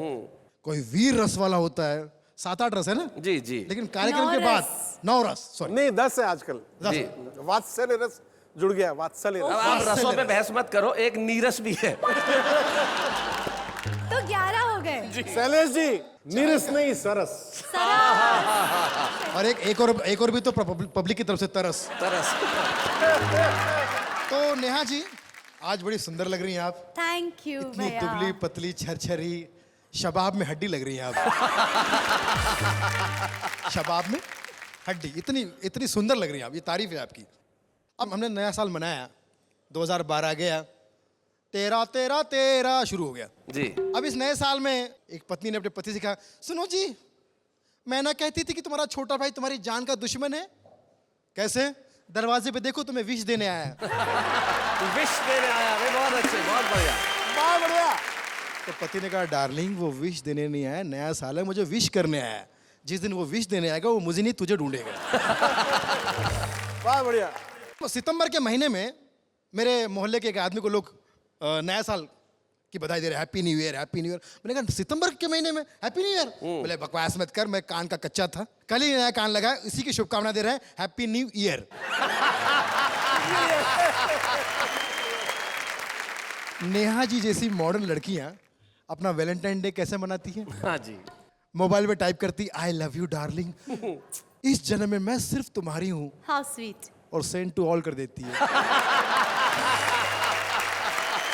कोई वीर रस वाला होता है। 7-8 रस है ना? जी जी। लेकिन कार्यक्रम के बाद 9 रस, सॉरी नहीं 10 है आजकल। जी। वात्सल्य रस जुड़ गया, वात्सल्य अब रस। आप रसों पे बहस मत करो, एक नीरस भी है। तो 11 हो गए। शैलेश जी नीरस नहीं सरस। और एक और भी तो पब्लिक की तरफ से तरस। तो नेहा जी आज बड़ी सुंदर लग रही हैं आप। थैंक यू इतनी भैया। दुबली पतली छरछरी, शबाब में हड्डी लग रही हैं आप। शबाब में हड्डी, इतनी सुंदर लग रही हैं आप। ये तारीफ है आपकी। अब हमने नया साल मनाया, 2012 गया, तेरा तेरा तेरा शुरू हो गया जी। अब इस नए साल में एक पत्नी ने अपने पति से कहा, सुनो जी मैं ना कहती थी कि तुम्हारा छोटा भाई तुम्हारी जान का दुश्मन है। कैसे? दरवाजे पे देखो तुम्हें विश देने आया है। विश देने आया भाई, बहुत अच्छे, बहुत बढ़िया। बहुत बढ़िया। तो पति ने कहा डार्लिंग वो विश देने नहीं आया, नया साल है, मुझे विश करने आया है। जिस दिन वो विश देने आएगा वो मुझे नहीं तुझे ढूंढेगा। बहुत बढ़िया। तो सितंबर के महीने में मेरे मोहल्ले के एक आदमी को लोग नया साल की बधाई दे रहे, happy new year, happy new year. मैंने कहा सितंबर के महीने में हैप्पी न्यू ईयर? बोले बकवास मत कर, मैं कान का कच्चा था, कल ही नया कान लगा, इसी की शुभकामना दे रहे हैं, happy new year. Neha ji जैसी मॉडर्न लड़कियां अपना वैलेंटाइन डे कैसे मनाती हैं? हाँ जी। मोबाइल पे टाइप करती आई लव यू डार्लिंग, इस जन्म में मैं सिर्फ तुम्हारी हूँ, हाउ स्वीट। और सेंड टू ऑल कर देती है।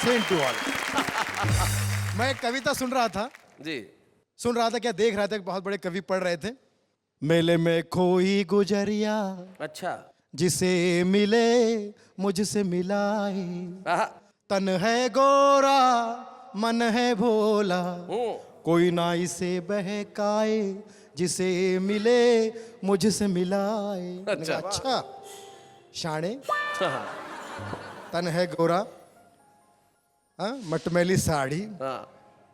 Send to all. मैं एक कविता सुन रहा था, क्या देख रहा था, एक बहुत बड़े कवि पढ़ रहे थे। मेले में खोई गुजरिया, अच्छा। जिसे मिले मुझसे मिलाए, आहा। तन है गोरा मन है भोला, कोई ना इसे बहकाए, जिसे मिले मुझसे मिलाए। अच्छा। अच्छा शाणे, तन है गोरा, हाँ, मटमैली साड़ी, हाँ।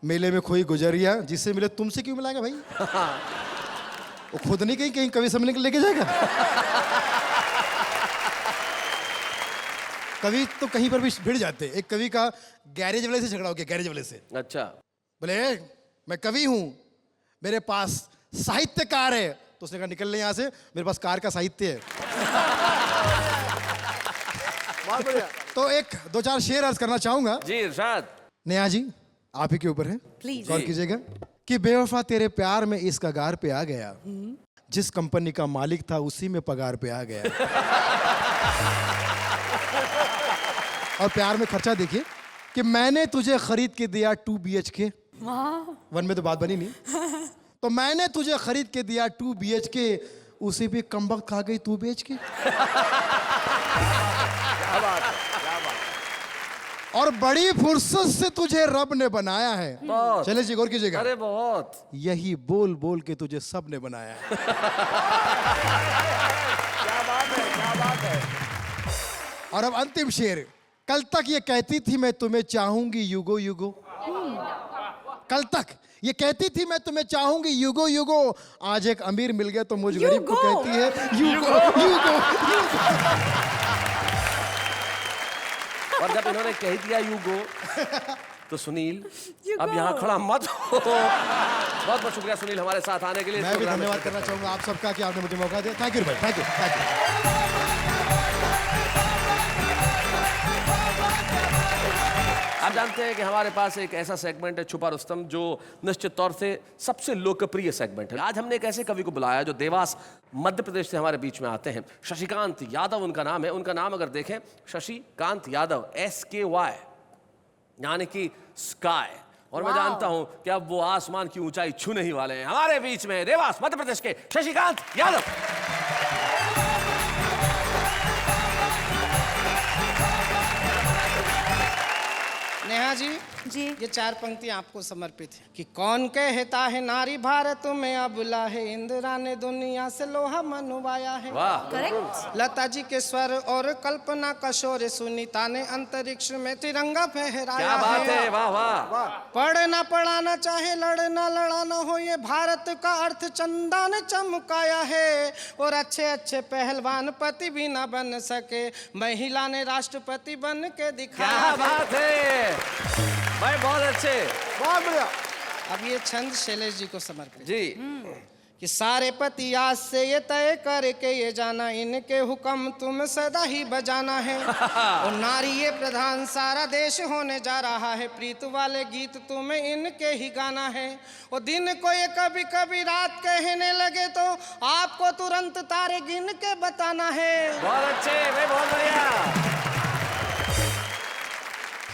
मेले में खोई गुजरिया, जिससे मिले तुमसे क्यों मिलाएगा भाई? वो खुद नहीं कहीं कहीं कवि सम्मेलन के लेके जाएगा? कवि तो कहीं पर भी भिड़ जाते। एक कवि का गैरेज वाले से झगड़ा हो गया, गैरेज वाले से। अच्छा। बोले मैं कवि हूं, मेरे पास साहित्यकार है। तो उसने कहा निकल ले यहां से, मेरे पास कार का साहित्य है। बहुत बढ़िया। तो एक दो चार शेर अर्ज करना चाहूंगा। जी इरशाद। नेहा जी आप ही के ऊपर है, Please. गौर कीजिएगा कि बेवफा तेरे प्यार में इस कगार पे आ गया, जिस कंपनी का मालिक था उसी में पगार पे आ गया। और प्यार में खर्चा देखिए कि मैंने तुझे खरीद के दिया 2 BHK। वन में तो बात बनी नहीं। तो मैंने तुझे खरीद के दिया 2 BHK, उसे भी कमबख्त खा गई 2 BHK। और बड़ी फुर्सत से तुझे रब ने बनाया है। बहुत। चले जी गौर कीजिएगा। अरे बहुत। यही बोल बोल के तुझे सब ने बनाया है। क्या बात है। और अब अंतिम शेर। कल तक ये कहती थी मैं तुम्हें चाहूंगी युगो युगो, कल तक ये कहती थी मैं तुम्हें चाहूंगी युगो युगो, आज एक अमीर मिल गया तो मुझ गरीब को कहती है युगो युगो युगो। और जब इन्होंने कह दिया यू गो, तो सुनील अब यहाँ खड़ा मत हो। बहुत बहुत शुक्रिया सुनील हमारे साथ आने के लिए। मैं भी धन्यवाद करना चाहूंगा आप सबका कि आपने मुझे मौका दिया। थैंक यू भाई, थैंक यू, थैंक यू। आप जानते हैं कि हमारे पास एक ऐसा सेगमेंट है छुपा रुस्तम, जो निश्चित तौर से सबसे लोकप्रिय सेगमेंट है। आज हमने एक ऐसे कवि को बुलाया जो देवास मध्य प्रदेश से हमारे बीच में आते हैं। शशिकांत यादव उनका नाम है। उनका नाम अगर देखें, शशिकांत यादव, SKY, यानी कि स्काई। और मैं जानता हूं कि अब वो आसमान की ऊंचाई छूने ही वाले हैं। हमारे बीच में देवास मध्य प्रदेश के शशिकांत यादव। नेहा जी जी। ये 4 पंक्तियां आपको समर्पित है कि कौन कहता है नारी भारत में अबला है, इंदिरा ने दुनिया से लोहा मनवाया है। वाह। करेक्ट। लता जी के स्वर और कल्पना का शोर, सुनीता ने अंतरिक्ष में तिरंगा फहराया क्या बात है। वाह वाह। पढ़ना पढ़ाना चाहे लड़ना लड़ाना हो, ये भारत का अर्थ चंदा ने चमकाया है। और अच्छे अच्छे पहलवान पति भी ना बन सके, महिला ने राष्ट्रपति बन के दिखाया। क्या बात है भाई, बहुत अच्छे, बहुत बढ़िया। अब ये छंद शैलेश जी को समर्पित जी। कि सारे पति आज से ये तय करके ये जाना, इनके हुक्म तुम सदा ही बजाना है। और नारी ये प्रधान सारा देश होने जा रहा है, प्रीत वाले गीत तुम्हें इनके ही गाना है। और दिन को ये कभी कभी रात कहने लगे तो आपको तुरंत तारे गिन के बताना है। बहुत अच्छे भाई, बहुत बढ़िया।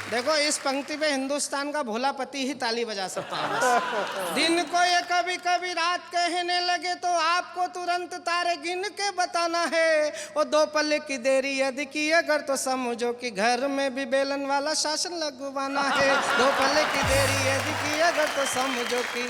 देखो इस पंक्ति पे हिंदुस्तान का भोला पति ही ताली बजा सकता है बस। दिन को ये कभी कभी रात कहने लगे तो आपको तुरंत तारे गिन के बताना है। और 2 पल की देरी यदि की अगर तो समझो कि घर में भी बेलन वाला शासन लगवाना है। 2 पल की देरी यदि की अगर तो समझो कि।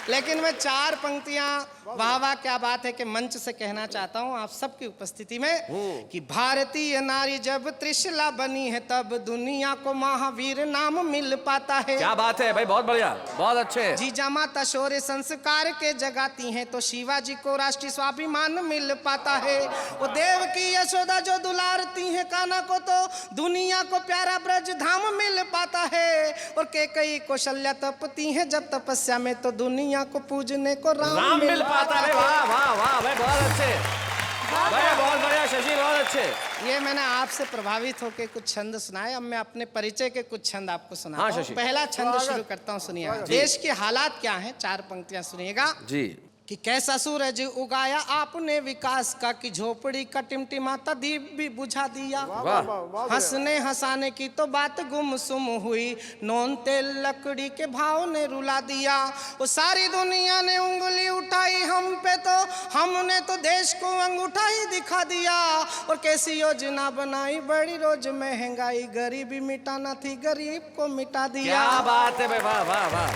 लेकिन मैं 4 पंक्तियां वाह वाह क्या बात है कि मंच से कहना चाहता हूं आप सबकी उपस्थिति में कि भारतीय नारी जब त्रिशला बनी है, तब दुनिया को महावीर नाम मिल पाता है। क्या बात है भाई, बहुत बढ़िया, बहुत अच्छे। जीजा माता शौर्य संस्कार के जगाती हैं, तो शिवाजी को राष्ट्रीय स्वाभिमान मिल पाता है। वो देव की यशोदा जो दुलारती हैं कान्हा को, तो दुनिया को प्यारा ब्रज धाम मिल पाता है। और केकई कौशल्या तपती हैं जब तपस्या में, तो दुनिया को पूजने को राम मिल पाता है। वाह वाह वाह भाई, बहुत अच्छे। बहुत बढ़िया शशि, बहुत अच्छे। ये मैंने आपसे प्रभावित होकर कुछ छंद सुनाए। अब मैं अपने परिचय के कुछ छंद आपको सुनाता हाँ, हूँ। शशि। पहला छंद शुरू करता हूँ, सुनिएगा। देश के हालात क्या हैं, 4 पंक्तियां सुनिएगा। जी। कि कैसा सूरज उगाया आपने विकास का, कि झोपड़ी का टिमटिमाता दीप भी बुझा दिया। वाह। हंसने हंसाने की तो बात गुमसुम हुई, नॉन तेल लकड़ी के भाव ने रुला दिया। वो सारी दुनिया ने उंगली उठाई हम पे, तो हमने तो देश को अंगूठा ही दिखा दिया। और कैसी योजना बनाई, बड़ी रोज महंगाई, गरीबी मिटाना थी, गरीब को मिटा दिया। क्या बात है भाई, वाह वाह वाह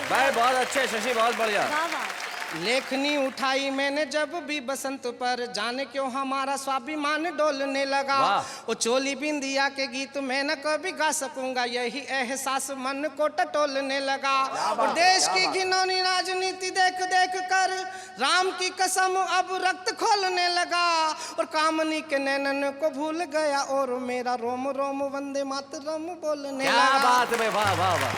भाई, बहुत अच्छे शशि, बहुत बढ़िया। वाह वाह। लेखनी उठाई मैंने जब भी बसंत पर, जाने क्यों हमारा स्वाभिमान डोलने लगा। वाह। वो चोली बिंदिया के गीत मैं न कभी गा सकूंगा, यही एहसास मन को टटोलने लगा। और देश की घिनौनी राजनीति देख देख कर राम की कसम अब रक्त खोलने लगा। और कामनी के नैनन को भूल गया, और मेरा रोम रोम वंदे मातरम बोलने क्या लगा। बात है भाई, वाह वाह वाह।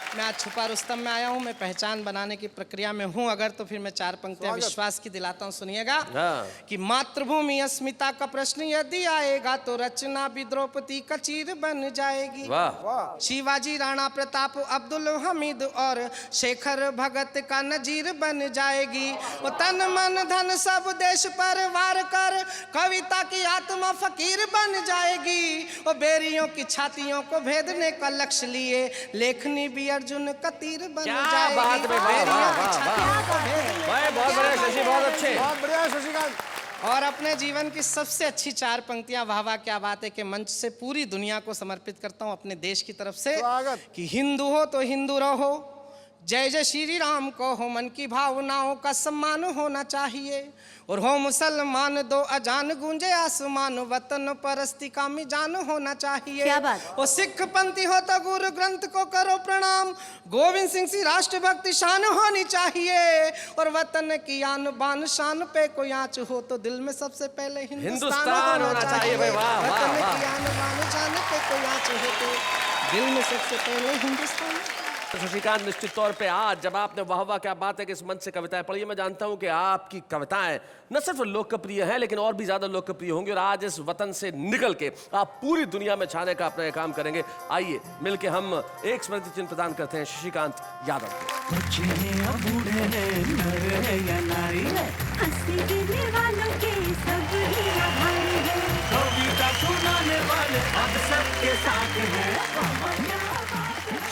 मैं आज छुपा रुस्तम में आया हूँ, मैं पहचान बनाने की प्रक्रिया में हूँ। अगर तो फिर मैं 4 पंक्तियां विश्वास की दिलाता हूँ, सुनिएगा। हाँ। कि मातृभूमि अस्मिता का प्रश्न यदि आएगा, तो रचना भी द्रौपदी का चीर बन जाएगी। वाह। शिवाजी, राणा प्रताप, अब्दुल हमीद और शेखर भगत का नजीर बन जाएगी। वो तन मन धन सब देश पर वार कर, कविता की आत्मा फकीर बन जाएगी। वो बेरियों की छातियों को भेदने का लक्ष्य लिए, लेखनी भी अर्जुन का तीर बन क्या जाएगी। बात है, वाह, बेरियों वाह, की वाह, छातियों को भेदने भाई, बहुत बढ़िया शशि, बहुत अच्छे। बहुत बढ़िया शशिकांत। और अपने जीवन की सबसे अच्छी 4 पंक्तियां, वाह वाह क्या बात है, के मंच से पूरी दुनिया को समर्पित करता हूं अपने देश की तरफ से। स्वागत। कि हिंदू हो तो हिंदू रहो, जय जय श्री राम कहो, मन की भावनाओं का सम्मान होना चाहिए। और हो मुसलमान दो अजान गूंजे आसमान, वतन परस्ती का मिजान होना चाहिए। क्या बात। वो सिख पंथी हो तो गुरु ग्रंथ को करो प्रणाम, गोविंद सिंह सी राष्ट्रभक्ति शान होनी चाहिए। और वतन की आन बान शान पे कोई आँच हो, तो दिल में सबसे पहले हिंदुस्तान होना चाहिए। भाई, वाह, वाह, वतन वाह। की आन बान शान पे कोई आँच हो, तो दिल में सबसे पहले हिंदुस्तान। तो शशिकांत, निश्चित तौर पे आज जब आपने वाह वाह क्या बात है कि इस मंच से कविताएं पढ़ी, मैं जानता हूं कि आपकी कविताएं न सिर्फ लोकप्रिय हैं लेकिन और भी ज्यादा लोकप्रिय होंगी। और आज इस वतन से निकल के आप पूरी दुनिया में छाने का अपना काम करेंगे। आइए मिलके हम एक स्मृति चिन्ह प्रदान करते हैं शशिकांत यादव को।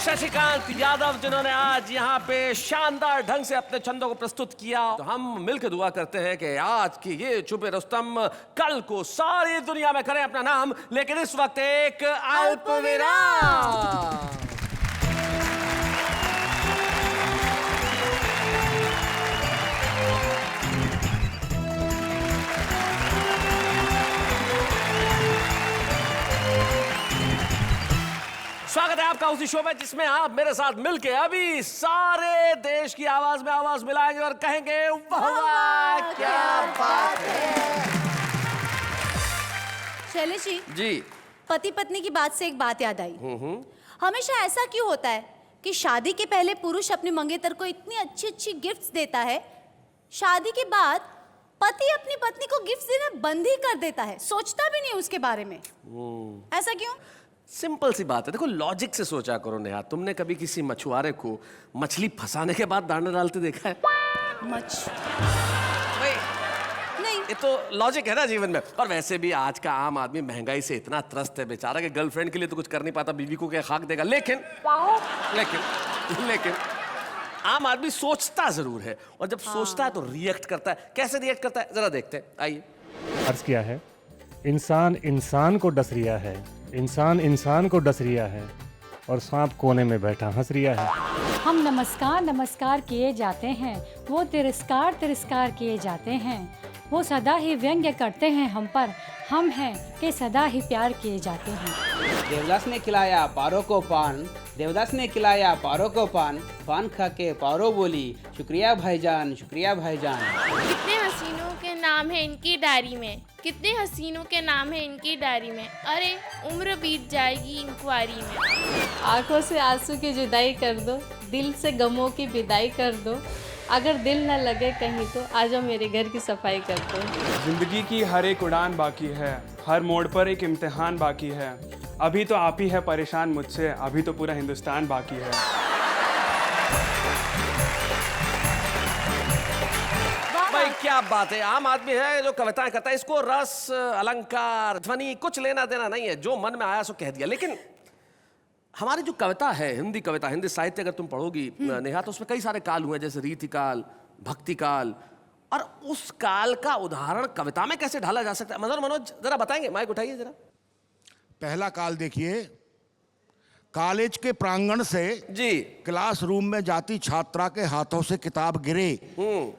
शशिकांत यादव जिन्होंने आज यहाँ पे शानदार ढंग से अपने छंदों को प्रस्तुत किया, तो हम मिलकर दुआ करते हैं कि आज की ये छुपे रुस्तम कल को सारी दुनिया में करें अपना नाम। लेकिन इस वक्त एक अल्प विराम। स्वागत है आपका उसी शो में जिसमें आप मेरे साथ मिलके अभी सारे देश की आवाज में आवाज मिलाएंगे और कहेंगे वाह वाह क्या बात है। शैलेश जी, जी। पति पत्नी की बात से एक बात याद आई। हमेशा ऐसा क्यों होता है कि शादी के पहले पुरुष अपने मंगेतर को इतनी अच्छी अच्छी गिफ्ट्स देता है, शादी के बाद पति अपनी पत्नी को गिफ्ट्स देना बंद ही कर देता है, सोचता भी नहीं उसके बारे में। ऐसा क्यों? सिंपल सी बात है, देखो लॉजिक से सोचा करो नेहा। तुमने कभी किसी मछुआरे को मछली फंसाने के बाद दाना डालते देखा है? नहीं, ये तो लॉजिक है ना जीवन में। और वैसे भी आज का आम आदमी महंगाई से इतना त्रस्त है बेचारा कि गर्लफ्रेंड के लिए तो कुछ कर नहीं पाता, बीवी को क्या खाक देगा। लेकिन आम आदमी सोचता जरूर है, और जब सोचता है तो रिएक्ट करता है। कैसे रिएक्ट करता है जरा देखते हैं, आइए। अर्ज किया है, इंसान इंसान को डस रिया है, इंसान इंसान को डस रिया है, और सांप कोने में बैठा हंस रिया है। हम नमस्कार नमस्कार किए जाते हैं, वो तिरस्कार तिरस्कार किए जाते हैं। वो सदा ही व्यंग्य करते हैं हम पर, हम हैं कि सदा ही प्यार किए जाते हैं। देवदास ने खिलाया पारो को पान, देवदास ने खिलाया पारो को पान, पान खा के पारो बोली शुक्रिया भाईजान, शुक्रिया भाईजान। कितने हसीनों के नाम है इनकी डायरी में, कितने हसीनों के नाम है इनकी डायरी में, अरे उम्र बीत जाएगी इंक्वायरी में। आंखों से आंसू की जुदाई कर दो, दिल से गमों की विदाई कर दो, अगर दिल न लगे कहीं तो आ जाओ मेरे घर की सफाई करते हैं। जिंदगी की हर एक उड़ान बाकी है, हर मोड़ पर एक इम्तिहान बाकी है। अभी तो आप ही है परेशान मुझसे, अभी तो पूरा हिंदुस्तान बाकी है। भाई क्या बात है, आम आदमी है जो कविताएं करता है, इसको रस अलंकार ध्वनि कुछ लेना देना नहीं है, जो मन में आया सो कह दिया। लेकिन हमारी जो कविता है, हिंदी कविता, हिंदी साहित्य अगर तुम पढ़ोगी नेहा, तो उसमें कई सारे काल हुए, जैसे रीति काल, भक्ति काल, और उस काल का उदाहरण कविता में कैसे ढाला जा सकता है? मनोज जरा बताएंगे, माइक उठाइए जरा। पहला काल देखिए, कॉलेज के प्रांगण से जी क्लासरूम में जाती छात्रा के हाथों से किताब गिरे,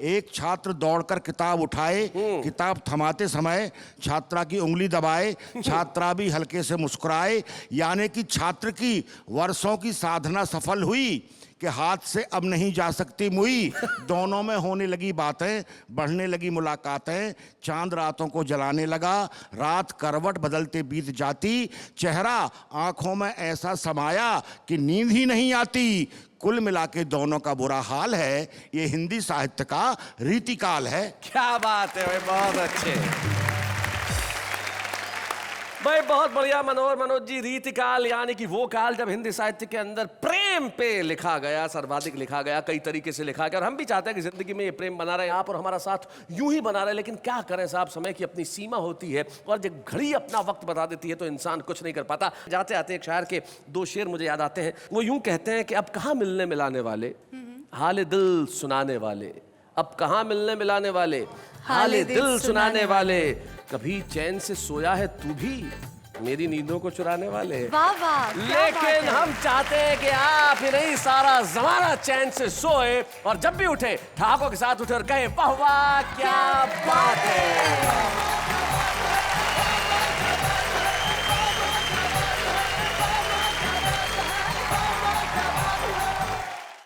एक छात्र दौड़कर किताब उठाए, किताब थमाते समय छात्रा की उंगली दबाए, छात्रा भी हल्के से मुस्कुराए, यानी कि छात्र की वर्षों की साधना सफल हुई कि हाथ से अब नहीं जा सकती मुई। दोनों में होने लगी बातें, बढ़ने लगी मुलाकातें, चांद रातों को जलाने लगा, रात करवट बदलते बीत जाती, चेहरा आंखों में ऐसा समाया कि नींद ही नहीं आती। कुल मिला के दोनों का बुरा हाल है। ये हिंदी साहित्य का रीतिकाल है। क्या बात है भाई, बहुत अच्छे भाई, बहुत बढ़िया मनोज जी। रीतिकाल यानी कि वो काल जब हिंदी साहित्य के अंदर प्रेम पे लिखा गया, सर्वाधिक लिखा गया, कई तरीके से लिखा गया, और हम भी चाहते हैं कि जिंदगी में ये प्रेम बना रहे आप और हमारा साथ यूं ही बना रहे। लेकिन क्या करें साहब, समय की अपनी सीमा होती है, और जब घड़ी अपना वक्त बता देती है तो इंसान कुछ नहीं कर पाता। जाते आते एक शायर के 2 शेर मुझे याद आते हैं। वो यूं कहते हैं कि अब कहाँ मिलने मिलाने वाले, हाल दिल सुनाने वाले, अब कहाँ मिलने मिलाने वाले, हाल दिल सुनाने वाले, कभी चैन से सोया है तू भी, मेरी नींदों को चुराने वाले। वाह वाह, क्या बात लेकिन है। हम चाहते हैं कि आप ही नहीं, सारा जमाना चैन से सोए, और जब भी उठे ठाकों के साथ उठे और कहे वाह वाह क्या बात है।